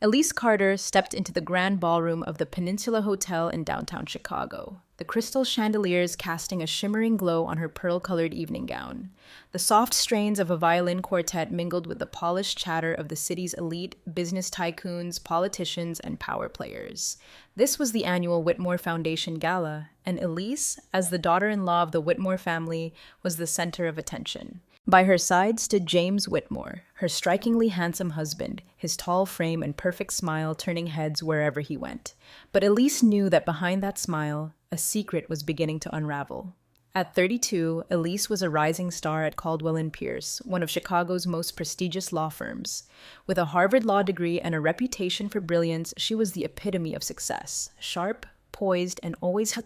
Elise Carter stepped into the grand ballroom of the Peninsula Hotel in downtown Chicago, the crystal chandeliers casting a shimmering glow on her pearl-colored evening gown. The soft strains of a violin quartet mingled with the polished chatter of the city's elite business tycoons, politicians, and power players. This was the annual Whitmore Foundation Gala, and Elise, as the daughter-in-law of the Whitmore family, was the center of attention. By her side stood James Whitmore, her strikingly handsome husband, his tall frame and perfect smile turning heads wherever he went. But Elise knew that behind that smile, a secret was beginning to unravel. At 32, Elise was a rising star at Caldwell and Pierce, one of Chicago's most prestigious law firms. With a Harvard law degree and a reputation for brilliance, she was the epitome of success, sharp, poised, and always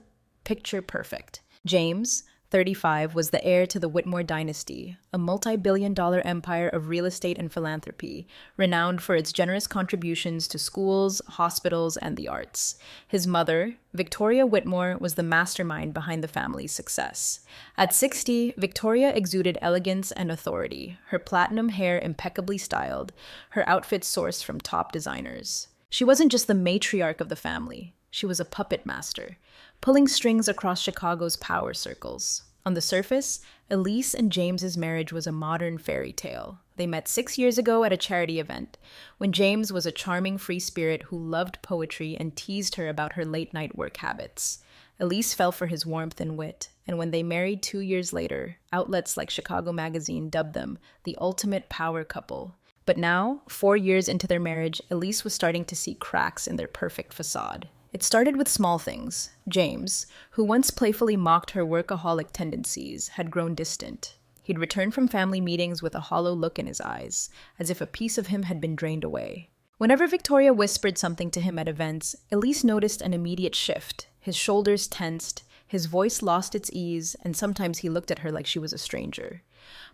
picture perfect. James, 35, was the heir to the Whitmore dynasty, a multi-billion-dollar empire of real estate and philanthropy, renowned for its generous contributions to schools, hospitals, and the arts. His mother, Victoria Whitmore, was the mastermind behind the family's success. At 60, Victoria exuded elegance and authority, her platinum hair impeccably styled, her outfits sourced from top designers. She wasn't just the matriarch of the family. She was a puppet master, pulling strings across Chicago's power circles. On the surface, Elise and James's marriage was a modern fairy tale. They met 6 years ago at a charity event, when James was a charming free spirit who loved poetry and teased her about her late-night work habits. Elise fell for his warmth and wit, and when they married 2 years later, outlets like Chicago Magazine dubbed them the ultimate power couple. But now, 4 years into their marriage, Elise was starting to see cracks in their perfect facade. It started with small things. James, who once playfully mocked her workaholic tendencies, had grown distant. He'd returned from family meetings with a hollow look in his eyes, as if a piece of him had been drained away. Whenever Victoria whispered something to him at events, Elise noticed an immediate shift. His shoulders tensed, his voice lost its ease, and sometimes he looked at her like she was a stranger.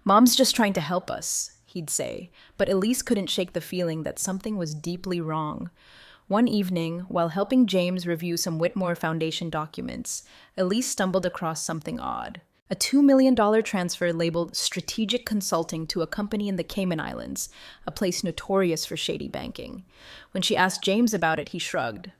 "Mom's just trying to help us," he'd say, but Elise couldn't shake the feeling that something was deeply wrong. One evening, while helping James review some Whitmore Foundation documents, Elise stumbled across something odd. A $2 million transfer labeled strategic consulting to a company in the Cayman Islands, a place notorious for shady banking. When she asked James about it, he shrugged.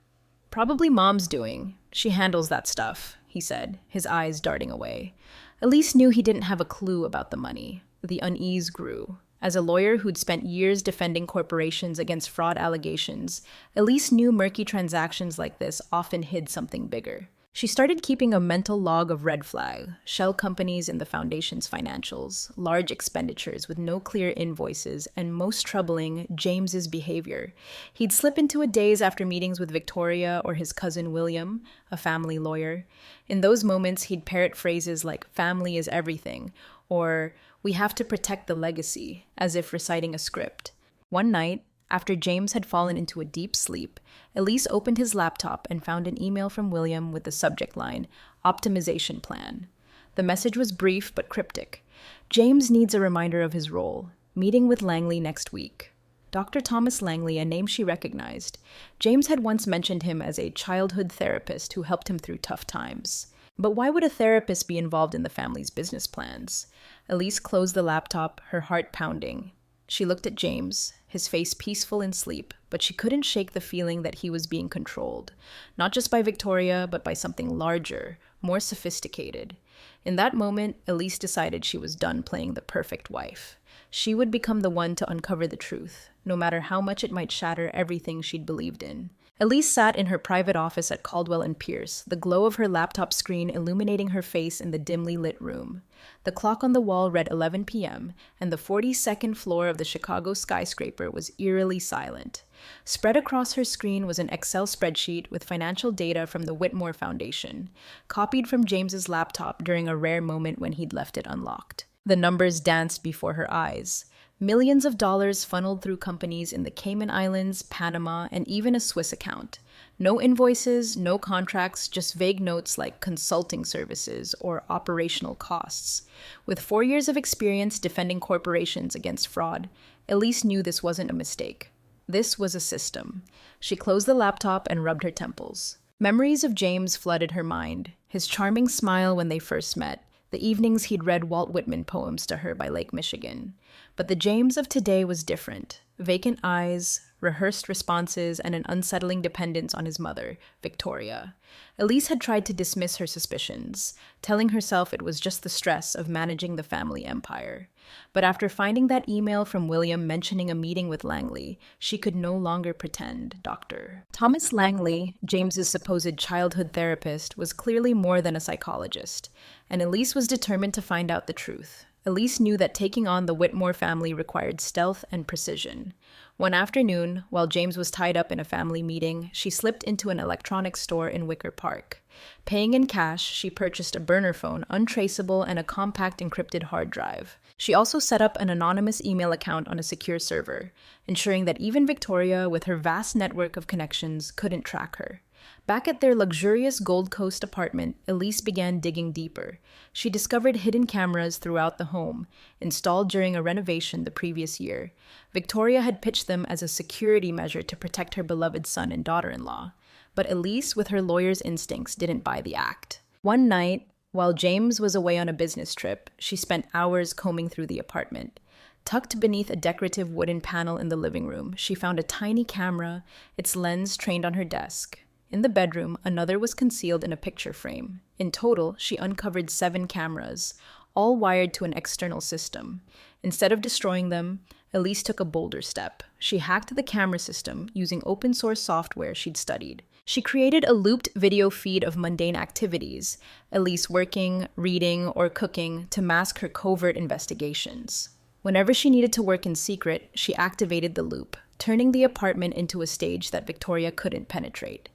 "Probably Mom's doing. She handles that stuff," he said, his eyes darting away. Elise knew he didn't have a clue about the money. The unease grew. As a lawyer who'd spent years defending corporations against fraud allegations, Elise knew murky transactions like this often hid something bigger. She started keeping a mental log of red flag, shell companies in the foundation's financials, large expenditures with no clear invoices, and most troubling, James's behavior. He'd slip into a daze after meetings with Victoria or his cousin William, a family lawyer. In those moments, he'd parrot phrases like "family is everything," or "we have to protect the legacy," as if reciting a script. One night, after James had fallen into a deep sleep, Elise opened his laptop and found an email from William with the subject line, "Optimization Plan." The message was brief but cryptic. James needs a reminder of his role. Meeting with Langley next week. Dr. Thomas Langley, a name she recognized. James had once mentioned him as a childhood therapist who helped him through tough times. But why would a therapist be involved in the family's business plans? Elise closed the laptop, her heart pounding. She looked at James, his face peaceful in sleep, but she couldn't shake the feeling that he was being controlled, not just by Victoria, but by something larger, more sophisticated. In that moment, Elise decided she was done playing the perfect wife. She would become the one to uncover the truth, no matter how much it might shatter everything she'd believed in. Elise sat in her private office at Caldwell and Pierce, the glow of her laptop screen illuminating her face in the dimly lit room. The clock on the wall read 11 p.m., and the 42nd floor of the Chicago skyscraper was eerily silent. Spread across her screen was an Excel spreadsheet with financial data from the Whitmore Foundation, copied from James's laptop during a rare moment when he'd left it unlocked. The numbers danced before her eyes. Millions of dollars funneled through companies in the Cayman Islands, Panama, and even a Swiss account. No invoices, no contracts, just vague notes like consulting services or operational costs. With 4 years of experience defending corporations against fraud, Elise knew this wasn't a mistake. This was a system. She closed the laptop and rubbed her temples. Memories of James flooded her mind, his charming smile when they first met, the evenings he'd read Walt Whitman poems to her by Lake Michigan. But the James of today was different. vacant eyes, rehearsed responses, and an unsettling dependence on his mother, Victoria. Elise had tried to dismiss her suspicions, telling herself it was just the stress of managing the family empire. But after finding that email from William mentioning a meeting with Langley, she could no longer pretend, Doctor. Thomas Langley, James's supposed childhood therapist, was clearly more than a psychologist, and Elise was determined to find out the truth. Elise knew that taking on the Whitmore family required stealth and precision. One afternoon, while James was tied up in a family meeting, she slipped into an electronics store in Wicker Park. Paying in cash, she purchased a burner phone, untraceable, and a compact encrypted hard drive. She also set up an anonymous email account on a secure server, ensuring that even Victoria, with her vast network of connections, couldn't track her. Back at their luxurious Gold Coast apartment, Elise began digging deeper. She discovered hidden cameras throughout the home, installed during a renovation the previous year. Victoria had pitched them as a security measure to protect her beloved son and daughter-in-law. But Elise, with her lawyer's instincts, didn't buy the act. One night, while James was away on a business trip, she spent hours combing through the apartment. Tucked beneath a decorative wooden panel in the living room, she found a tiny camera, its lens trained on her desk. In the bedroom, another was concealed in a picture frame. In total, she uncovered 7 cameras, all wired to an external system. Instead of destroying them, Elise took a bolder step. She hacked the camera system using open-source software she'd studied. She created a looped video feed of mundane activities, Elise working, reading, or cooking, to mask her covert investigations. Whenever she needed to work in secret, she activated the loop, turning the apartment into a stage that Victoria couldn't penetrate.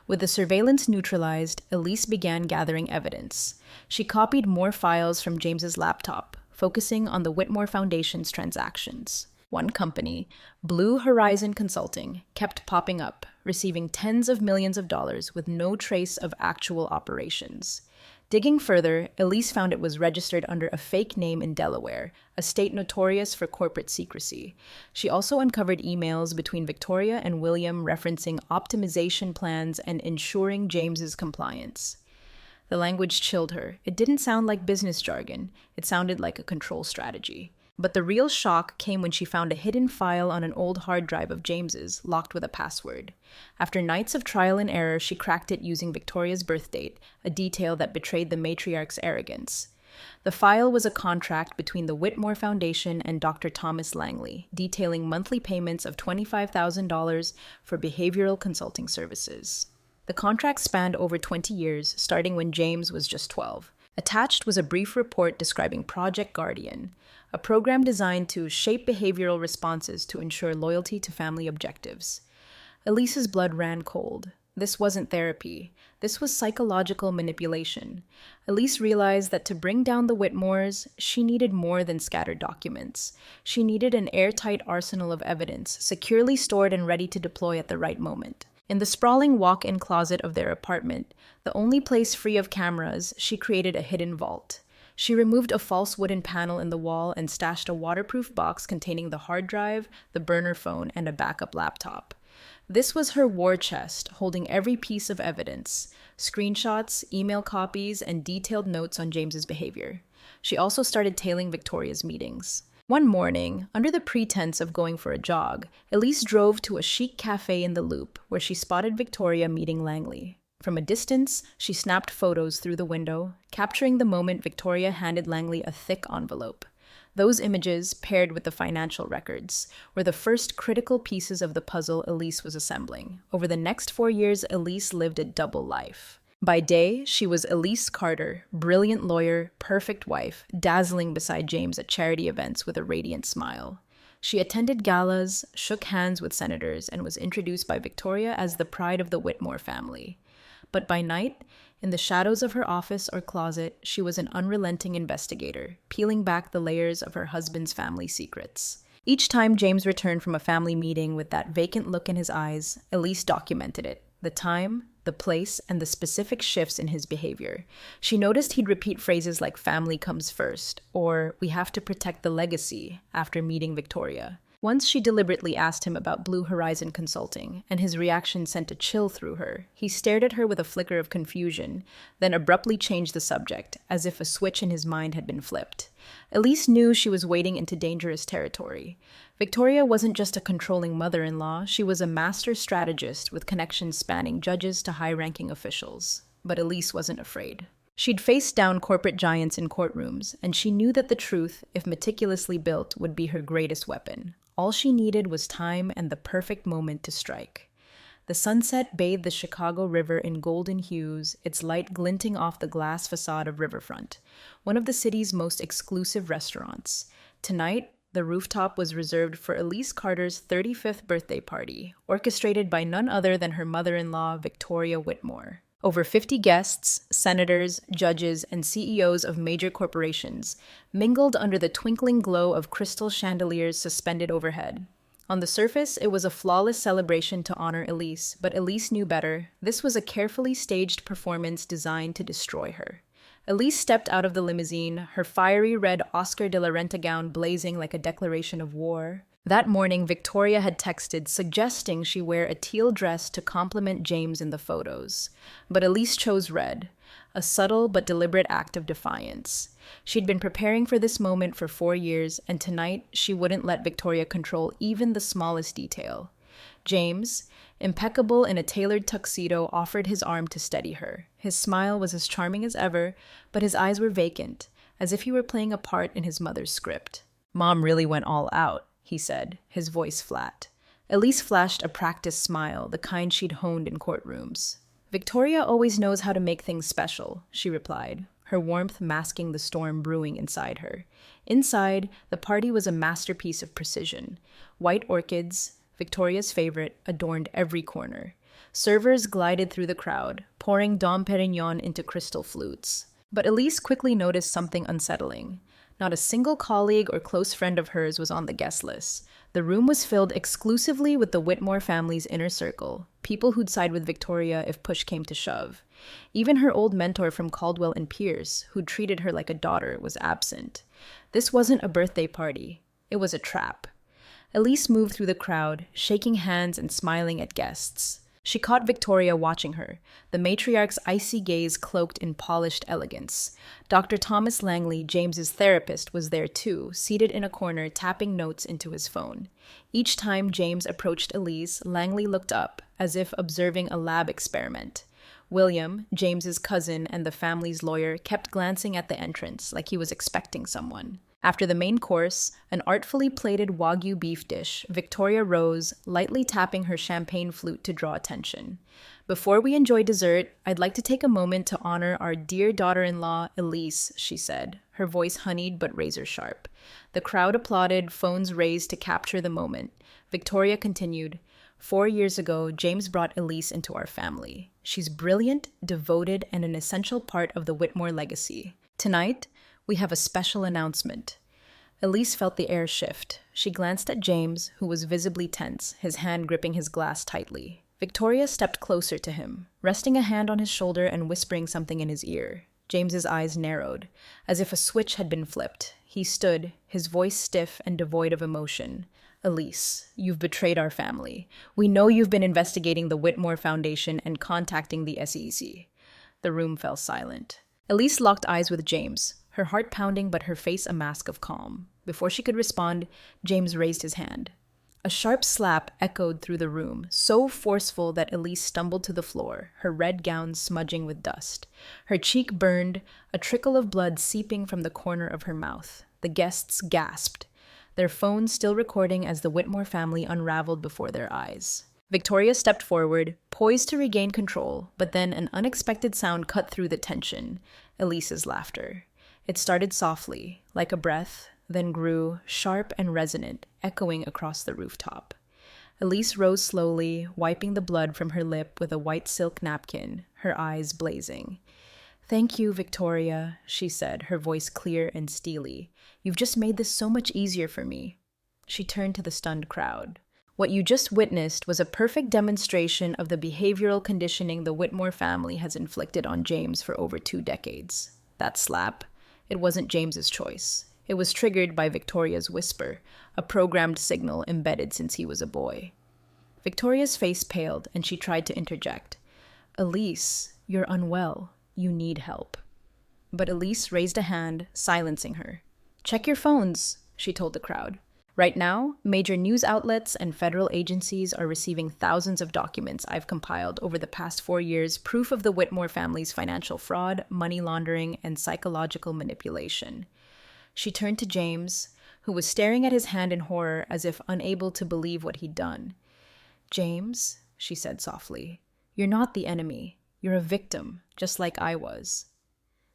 With the surveillance neutralized, Elise began gathering evidence. She copied more files from James's laptop, focusing on the Whitmore Foundation's transactions. One company, Blue Horizon Consulting, kept popping up, receiving tens of millions of dollars with no trace of actual operations. Digging further, Elise found it was registered under a fake name in Delaware, a state notorious for corporate secrecy. She also uncovered emails between Victoria and William referencing optimization plans and ensuring James's compliance. The language chilled her. It didn't sound like business jargon. It sounded like a control strategy. But the real shock came when she found a hidden file on an old hard drive of James's, locked with a password. After nights of trial and error, she cracked it using Victoria's birth date, a detail that betrayed the matriarch's arrogance. The file was a contract between the Whitmore Foundation and Dr. Thomas Langley, detailing monthly payments of $25,000 for behavioral consulting services. The contract spanned over 20 years, starting when James was just 12. Attached was a brief report describing Project Guardian, a program designed to shape behavioral responses to ensure loyalty to family objectives. Elise's blood ran cold. This wasn't therapy. This was psychological manipulation. Elise realized that to bring down the Whitmores, she needed more than scattered documents. She needed an airtight arsenal of evidence, securely stored and ready to deploy at the right moment. In the sprawling walk-in closet of their apartment, the only place free of cameras, she created a hidden vault. She removed a false wooden panel in the wall and stashed a waterproof box containing the hard drive, the burner phone, and a backup laptop. This was her war chest, holding every piece of evidence: screenshots, email copies, and detailed notes on James's behavior. She also started tailing Victoria's meetings. One morning, under the pretense of going for a jog, Elise drove to a chic cafe in the Loop, where she spotted Victoria meeting Langley. From a distance, she snapped photos through the window, capturing the moment Victoria handed Langley a thick envelope. Those images, paired with the financial records, were the first critical pieces of the puzzle Elise was assembling. Over the next 4 years, Elise lived a double life. By day, she was Elise Carter, brilliant lawyer, perfect wife, dazzling beside James at charity events with a radiant smile. She attended galas, shook hands with senators, and was introduced by Victoria as the pride of the Whitmore family. But by night, in the shadows of her office or closet, she was an unrelenting investigator, peeling back the layers of her husband's family secrets. Each time James returned from a family meeting with that vacant look in his eyes, Elise documented it: the time, the place, and the specific shifts in his behavior. She noticed he'd repeat phrases like "family comes first," or "we have to protect the legacy," after meeting Victoria. Once she deliberately asked him about Blue Horizon Consulting, and his reaction sent a chill through her. He stared at her with a flicker of confusion, then abruptly changed the subject, as if a switch in his mind had been flipped. Elise knew she was wading into dangerous territory. Victoria wasn't just a controlling mother-in-law, she was a master strategist with connections spanning judges to high-ranking officials. But Elise wasn't afraid. She'd faced down corporate giants in courtrooms, and she knew that the truth, if meticulously built, would be her greatest weapon. All she needed was time and the perfect moment to strike. The sunset bathed the Chicago River in golden hues, its light glinting off the glass facade of Riverfront, one of the city's most exclusive restaurants. Tonight, the rooftop was reserved for Elise Carter's 35th birthday party, orchestrated by none other than her mother-in-law, Victoria Whitmore. Over 50 guests, senators, judges, and CEOs of major corporations mingled under the twinkling glow of crystal chandeliers suspended overhead. On the surface, it was a flawless celebration to honor Elise, but Elise knew better. This was a carefully staged performance designed to destroy her. Elise stepped out of the limousine, her fiery red Oscar de la Renta gown blazing like a declaration of war. That morning, Victoria had texted, suggesting she wear a teal dress to complement James in the photos. But Elise chose red, a subtle but deliberate act of defiance. She'd been preparing for this moment for 4 years, and tonight she wouldn't let Victoria control even the smallest detail. James, impeccable in a tailored tuxedo, offered his arm to steady her. His smile was as charming as ever, but his eyes were vacant, as if he were playing a part in his mother's script. "Mom really went all out," he said, his voice flat. Elise flashed a practiced smile, the kind she'd honed in courtrooms. "Victoria always knows how to make things special," she replied, her warmth masking the storm brewing inside her. Inside, the party was a masterpiece of precision. White orchids, Victoria's favorite, adorned every corner. Servers glided through the crowd, pouring Dom Perignon into crystal flutes. But Elise quickly noticed something unsettling. Not a single colleague or close friend of hers was on the guest list. The room was filled exclusively with the Whitmore family's inner circle, people who'd side with Victoria if push came to shove. Even her old mentor from Caldwell and Pierce, who'd treated her like a daughter, was absent. This wasn't a birthday party. It was a trap. Elise moved through the crowd, shaking hands and smiling at guests. She caught Victoria watching her, the matriarch's icy gaze cloaked in polished elegance. Dr. Thomas Langley, James's therapist, was there too, seated in a corner, tapping notes into his phone. Each time James approached Elise, Langley looked up, as if observing a lab experiment. William, James's cousin and the family's lawyer, kept glancing at the entrance, like he was expecting someone. After the main course, an artfully plated Wagyu beef dish, Victoria rose, lightly tapping her champagne flute to draw attention. "Before we enjoy dessert, I'd like to take a moment to honor our dear daughter-in-law, Elise," she said, her voice honeyed but razor-sharp. The crowd applauded, phones raised to capture the moment. Victoria continued, 4 years ago, James brought Elise into our family. She's brilliant, devoted, and an essential part of the Whitmore legacy. Tonight, we have a special announcement." Elise felt the air shift. She glanced at James, who was visibly tense, his hand gripping his glass tightly. Victoria stepped closer to him, resting a hand on his shoulder and whispering something in his ear. James's eyes narrowed, as if a switch had been flipped. He stood, his voice stiff and devoid of emotion. "Elise, you've betrayed our family. We know you've been investigating the Whitmore Foundation and contacting the SEC." The room fell silent. Elise locked eyes with James, her heart pounding but her face a mask of calm. Before she could respond, James raised his hand. A sharp slap echoed through the room, so forceful that Elise stumbled to the floor, her red gown smudging with dust. Her cheek burned, a trickle of blood seeping from the corner of her mouth. The guests gasped, their phones still recording as the Whitmore family unraveled before their eyes. Victoria stepped forward, poised to regain control, but then an unexpected sound cut through the tension. Elise's laughter. It started softly, like a breath, then grew, sharp and resonant, echoing across the rooftop. Elise rose slowly, wiping the blood from her lip with a white silk napkin, her eyes blazing. "Thank you, Victoria," she said, her voice clear and steely. "You've just made this so much easier for me." She turned to the stunned crowd. What you just witnessed was a perfect demonstration of the behavioral conditioning the Whitmore family has inflicted on James for over 2 decades. That slap, it wasn't James's choice. It was triggered by Victoria's whisper, a programmed signal embedded since he was a boy. Victoria's face paled, and she tried to interject. "Elise, you're unwell. You need help." But Elise raised a hand, silencing her. "Check your phones," she told the crowd. Right now, major news outlets and federal agencies are receiving thousands of documents I've compiled over the past 4 years, proof of the Whitmore family's financial fraud, money laundering, and psychological manipulation. She turned to James, who was staring at his hand in horror as if unable to believe what he'd done. "James," she said softly, "you're not the enemy. You're a victim, just like I was."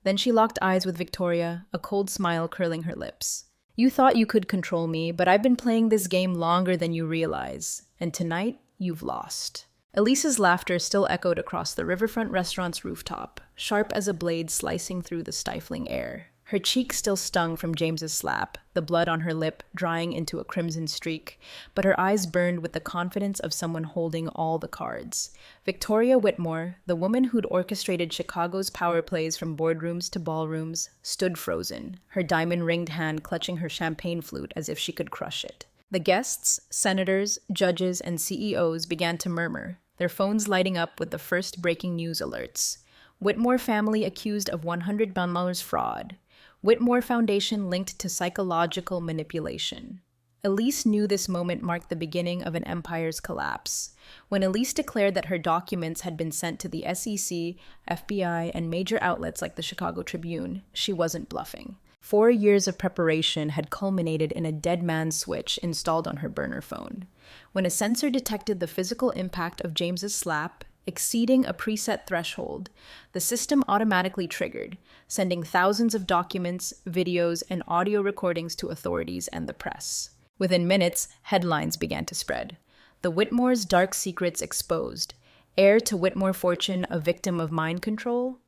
Then she locked eyes with Victoria, a cold smile curling her lips. "You thought you could control me, but I've been playing this game longer than you realize, and tonight, you've lost." Elise's laughter still echoed across the riverfront restaurant's rooftop, sharp as a blade slicing through the stifling air. Her cheek still stung from James's slap, the blood on her lip drying into a crimson streak, but her eyes burned with the confidence of someone holding all the cards. Victoria Whitmore, the woman who'd orchestrated Chicago's power plays from boardrooms to ballrooms, stood frozen, her diamond-ringed hand clutching her champagne flute as if she could crush it. The guests, senators, judges, and CEOs began to murmur, their phones lighting up with the first breaking news alerts. Whitmore family accused of $100 fraud. Whitmore Foundation linked to psychological manipulation. Elise knew this moment marked the beginning of an empire's collapse. When Elise declared that her documents had been sent to the SEC, FBI, and major outlets like the Chicago Tribune, she wasn't bluffing. 4 years of preparation had culminated in a dead man's switch installed on her burner phone. When a sensor detected the physical impact of James's slap, exceeding a preset threshold, the system automatically triggered, sending thousands of documents, videos, and audio recordings to authorities and the press. Within minutes, headlines began to spread. The Whitmore's dark secrets exposed. Heir to Whitmore fortune, a victim of mind control?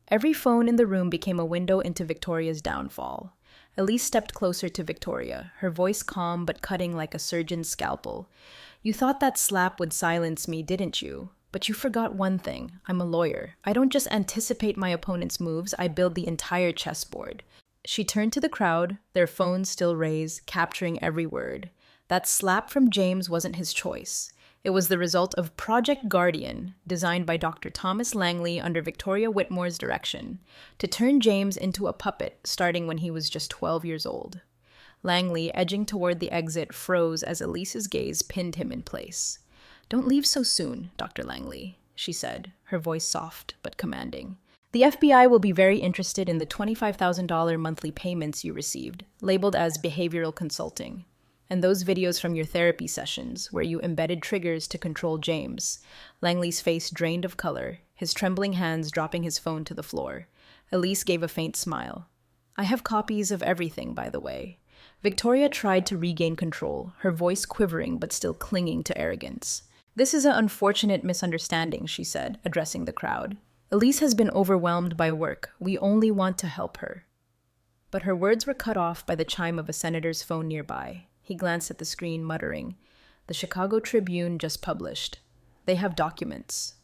Every phone in the room became a window into Victoria's downfall. Elise stepped closer to Victoria, her voice calm but cutting like a surgeon's scalpel. "You thought that slap would silence me, didn't you? But you forgot one thing. I'm a lawyer. I don't just anticipate my opponent's moves, I build the entire chessboard." She turned to the crowd, their phones still raised, capturing every word. That slap from James wasn't his choice. It was the result of Project Guardian, designed by Dr. Thomas Langley under Victoria Whitmore's direction, to turn James into a puppet starting when he was just 12 years old. Langley, edging toward the exit, froze as Elise's gaze pinned him in place. "Don't leave so soon, Dr. Langley," she said, her voice soft but commanding. "The FBI will be very interested in the $25,000 monthly payments you received, labeled as behavioral consulting, and those videos from your therapy sessions where you embedded triggers to control James." Langley's face drained of color, his trembling hands dropping his phone to the floor. Elise gave a faint smile. "I have copies of everything, by the way." Victoria tried to regain control, her voice quivering but still clinging to arrogance. "This is an unfortunate misunderstanding," she said, addressing the crowd. "Elise has been overwhelmed by work. We only want to help her." But her words were cut off by the chime of a senator's phone nearby. He glanced at the screen, muttering, "The Chicago Tribune just published. They have documents."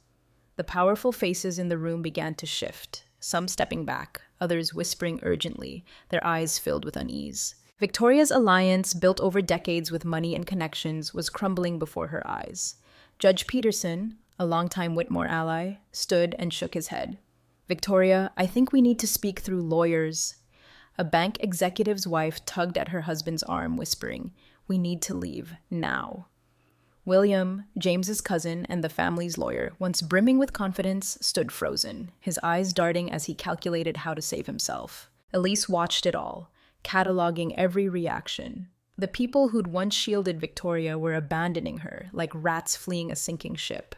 The powerful faces in the room began to shift, some stepping back, others whispering urgently, their eyes filled with unease. Victoria's alliance, built over decades with money and connections, was crumbling before her eyes. Judge Peterson, a longtime Whitmore ally, stood and shook his head. "Victoria, I think we need to speak through lawyers." A bank executive's wife tugged at her husband's arm, whispering, "We need to leave, now." William, James's cousin and the family's lawyer, once brimming with confidence, stood frozen, his eyes darting as he calculated how to save himself. Elise watched it all, cataloging every reaction. The people who'd once shielded Victoria were abandoning her, like rats fleeing a sinking ship.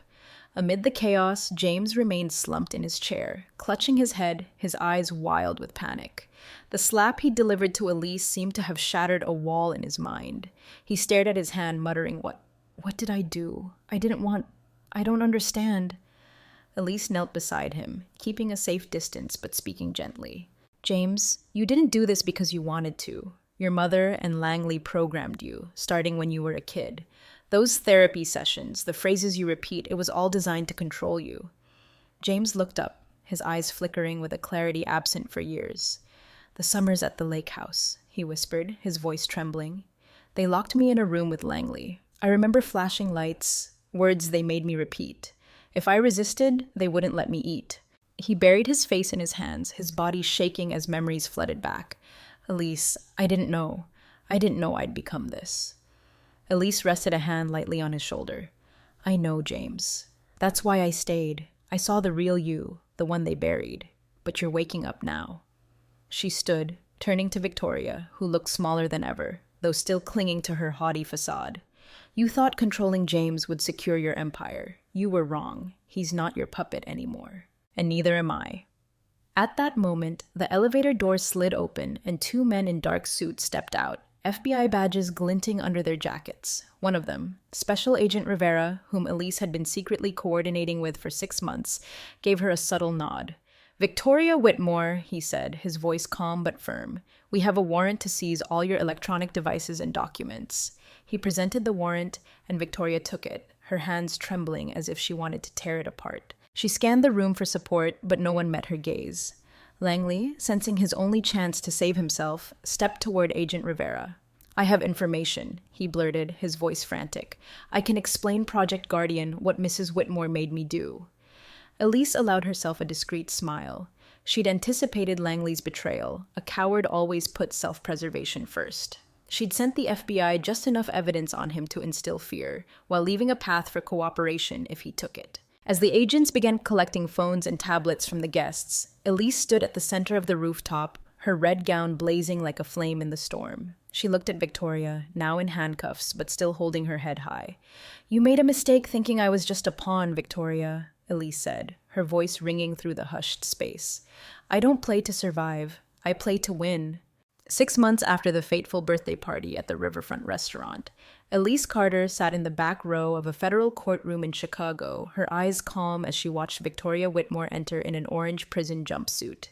Amid the chaos, James remained slumped in his chair, clutching his head, his eyes wild with panic. The slap he delivered to Elise seemed to have shattered a wall in his mind. He stared at his hand, muttering, What did I do? I don't understand." Elise knelt beside him, keeping a safe distance but speaking gently. "James, you didn't do this because you wanted to. Your mother and Langley programmed you, starting when you were a kid. Those therapy sessions, the phrases you repeat, it was all designed to control you." James looked up, his eyes flickering with a clarity absent for years. "The summers at the lake house," he whispered, his voice trembling. "They locked me in a room with Langley. I remember flashing lights, words they made me repeat. If I resisted, they wouldn't let me eat." He buried his face in his hands, his body shaking as memories flooded back. "Elise, I didn't know. I didn't know I'd become this. Elise rested a hand lightly on his shoulder. I know, James. That's why I stayed. I saw the real you, the one they buried. But you're waking up now. She stood, turning to Victoria, who looked smaller than ever, though still clinging to her haughty facade. You thought controlling James would secure your empire. You were wrong. He's not your puppet anymore. And neither am I. At that moment, the elevator door slid open and two men in dark suits stepped out, FBI badges glinting under their jackets. One of them, Special Agent Rivera, whom Elise had been secretly coordinating with for 6 months, gave her a subtle nod. Victoria Whitmore, he said, his voice calm but firm. We have a warrant to seize all your electronic devices and documents. He presented the warrant, and Victoria took it, her hands trembling as if she wanted to tear it apart. She scanned the room for support, but no one met her gaze. Langley, sensing his only chance to save himself, stepped toward Agent Rivera. I have information, he blurted, his voice frantic. I can explain Project Guardian what Mrs. Whitmore made me do. Elise allowed herself a discreet smile. She'd anticipated Langley's betrayal. A coward always puts self-preservation first. She'd sent the FBI just enough evidence on him to instill fear, while leaving a path for cooperation if he took it. As the agents began collecting phones and tablets from the guests, Elise stood at the center of the rooftop, her red gown blazing like a flame in the storm. She looked at Victoria, now in handcuffs, but still holding her head high. You made a mistake thinking I was just a pawn, Victoria, Elise said, her voice ringing through the hushed space. I don't play to survive. I play to win. 6 months after the fateful birthday party at the Riverfront restaurant, Elise Carter sat in the back row of a federal courtroom in Chicago, her eyes calm as she watched Victoria Whitmore enter in an orange prison jumpsuit.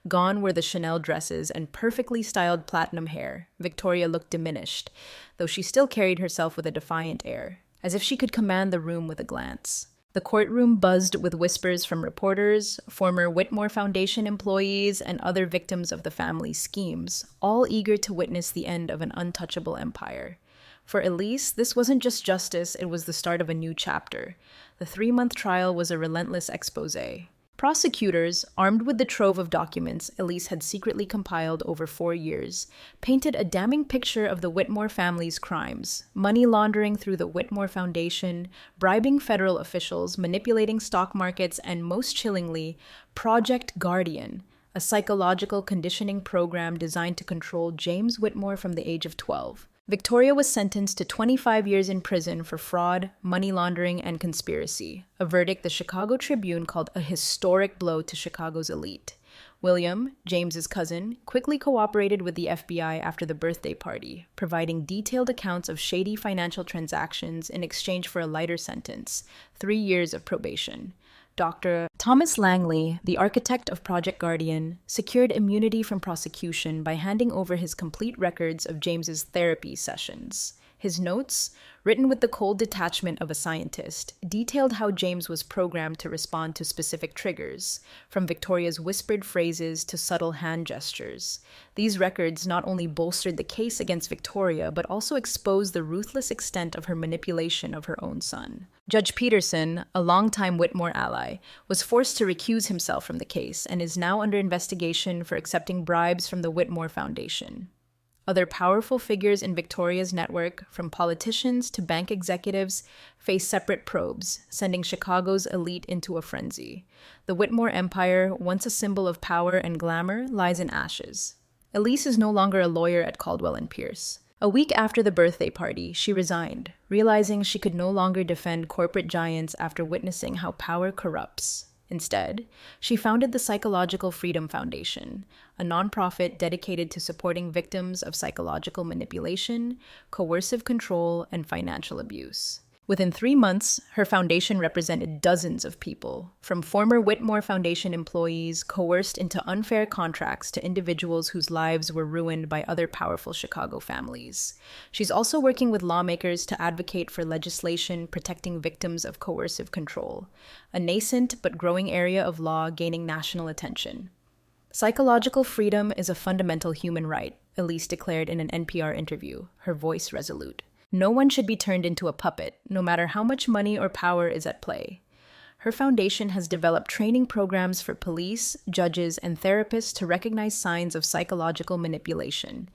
Gone were the Chanel dresses and perfectly styled platinum hair. Victoria looked diminished, though she still carried herself with a defiant air, as if she could command the room with a glance. The courtroom buzzed with whispers from reporters, former Whitmore Foundation employees, and other victims of the family's schemes, all eager to witness the end of an untouchable empire. For Elise, this wasn't just justice, it was the start of a new chapter. The 3-month trial was a relentless exposé. Prosecutors, armed with the trove of documents Elise had secretly compiled over 4 years, painted a damning picture of the Whitmore family's crimes: money laundering through the Whitmore Foundation, bribing federal officials, manipulating stock markets, and most chillingly, Project Guardian, a psychological conditioning program designed to control James Whitmore from the age of 12. Victoria was sentenced to 25 years in prison for fraud, money laundering, and conspiracy, a verdict the Chicago Tribune called a historic blow to Chicago's elite. William, James's cousin, quickly cooperated with the FBI after the birthday party, providing detailed accounts of shady financial transactions in exchange for a lighter sentence, 3 years of probation. Dr. Thomas Langley, the architect of Project Guardian, secured immunity from prosecution by handing over his complete records of James's therapy sessions. His notes, written with the cold detachment of a scientist, detailed how James was programmed to respond to specific triggers, from Victoria's whispered phrases to subtle hand gestures. These records not only bolstered the case against Victoria, but also exposed the ruthless extent of her manipulation of her own son. Judge Peterson, a longtime Whitmore ally, was forced to recuse himself from the case and is now under investigation for accepting bribes from the Whitmore Foundation. Other powerful figures in Victoria's network, from politicians to bank executives, face separate probes, sending Chicago's elite into a frenzy. The Whitmore empire, once a symbol of power and glamour, lies in ashes. Elise is no longer a lawyer at Caldwell and Pierce. A week after the birthday party, she resigned, realizing she could no longer defend corporate giants after witnessing how power corrupts. Instead, she founded the Psychological Freedom Foundation, a nonprofit dedicated to supporting victims of psychological manipulation, coercive control, and financial abuse. Within 3 months, her foundation represented dozens of people, from former Whitmore Foundation employees coerced into unfair contracts to individuals whose lives were ruined by other powerful Chicago families. She's also working with lawmakers to advocate for legislation protecting victims of coercive control, a nascent but growing area of law gaining national attention. Psychological freedom is a fundamental human right, Elise declared in an NPR interview, her voice resolute. No one should be turned into a puppet, no matter how much money or power is at play. Her foundation has developed training programs for police, judges, and therapists to recognize signs of psychological manipulation.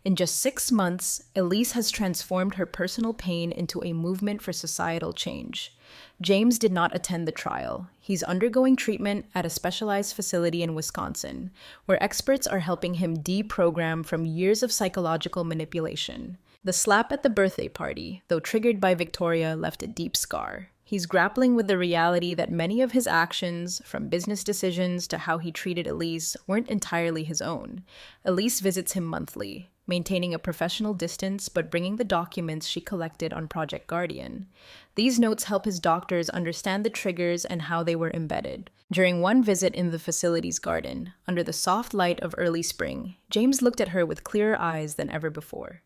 In just 6 months, Elise has transformed her personal pain into a movement for societal change. James did not attend the trial. He's undergoing treatment at a specialized facility in Wisconsin, where experts are helping him deprogram from years of psychological manipulation. The slap at the birthday party, though triggered by Victoria, left a deep scar. He's grappling with the reality that many of his actions, from business decisions to how he treated Elise, weren't entirely his own. Elise visits him monthly, maintaining a professional distance but bringing the documents she collected on Project Guardian. These notes help his doctors understand the triggers and how they were embedded. During one visit in the facility's garden, under the soft light of early spring, James looked at her with clearer eyes than ever before.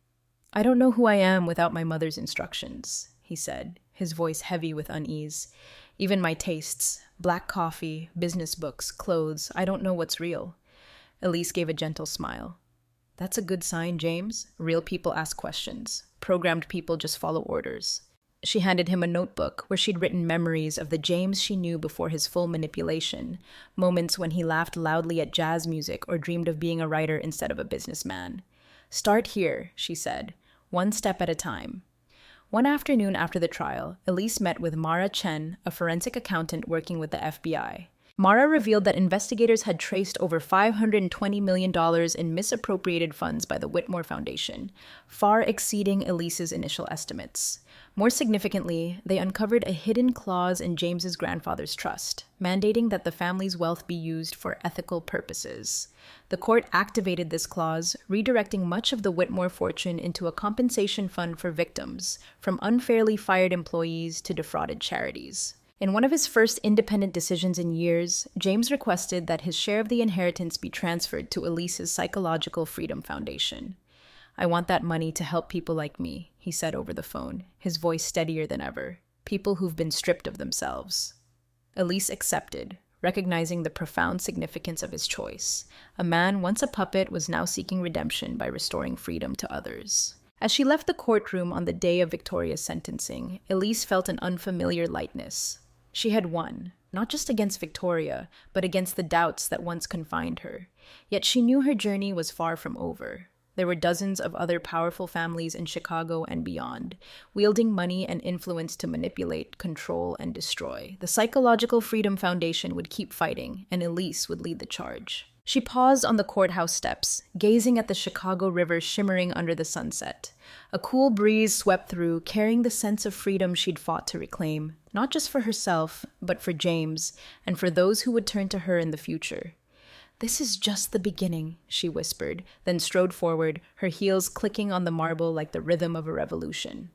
"I don't know who I am without my mother's instructions," he said, his voice heavy with unease. "Even my tastes, black coffee, business books, clothes, I don't know what's real." Elise gave a gentle smile. "That's a good sign, James. Real people ask questions. Programmed people just follow orders." She handed him a notebook where she'd written memories of the James she knew before his full manipulation, moments when he laughed loudly at jazz music or dreamed of being a writer instead of a businessman. "Start here," she said, "one step at a time." One afternoon after the trial, Elise met with Mara Chen, a forensic accountant working with the FBI. Mara revealed that investigators had traced over $520 million in misappropriated funds by the Whitmore Foundation, far exceeding Elise's initial estimates. More significantly, they uncovered a hidden clause in James's grandfather's trust, mandating that the family's wealth be used for ethical purposes. The court activated this clause, redirecting much of the Whitmore fortune into a compensation fund for victims, from unfairly fired employees to defrauded charities. In one of his first independent decisions in years, James requested that his share of the inheritance be transferred to Elise's Psychological Freedom Foundation. "I want that money to help people like me," he said over the phone, his voice steadier than ever. "People who've been stripped of themselves." Elise accepted, recognizing the profound significance of his choice. A man once a puppet was now seeking redemption by restoring freedom to others. As she left the courtroom on the day of Victoria's sentencing, Elise felt an unfamiliar lightness. She had won, not just against Victoria, but against the doubts that once confined her. Yet she knew her journey was far from over. There were dozens of other powerful families in Chicago and beyond, wielding money and influence to manipulate, control, and destroy. The Psychological Freedom Foundation would keep fighting, and Elise would lead the charge. She paused on the courthouse steps, gazing at the Chicago River shimmering under the sunset. A cool breeze swept through, carrying the sense of freedom she'd fought to reclaim, not just for herself, but for James, and for those who would turn to her in the future. "This is just the beginning," she whispered, then strode forward, her heels clicking on the marble like the rhythm of a revolution.